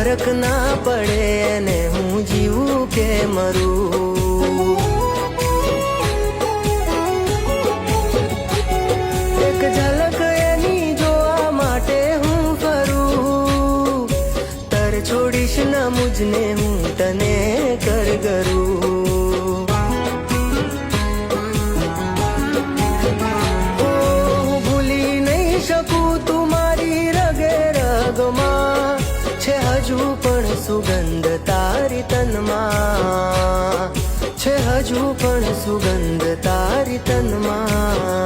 ફરક ના પડે ને હું જીવું કે મરું। એક ઝલક એની જોવા માટે હું ફરું, તર છોડીશ ના મુજને હું તને કરગરું। છે હજુ પણ સુગંધ તારી તનમાં, છે હજુ પણ સુગંધ તારી તનમાં।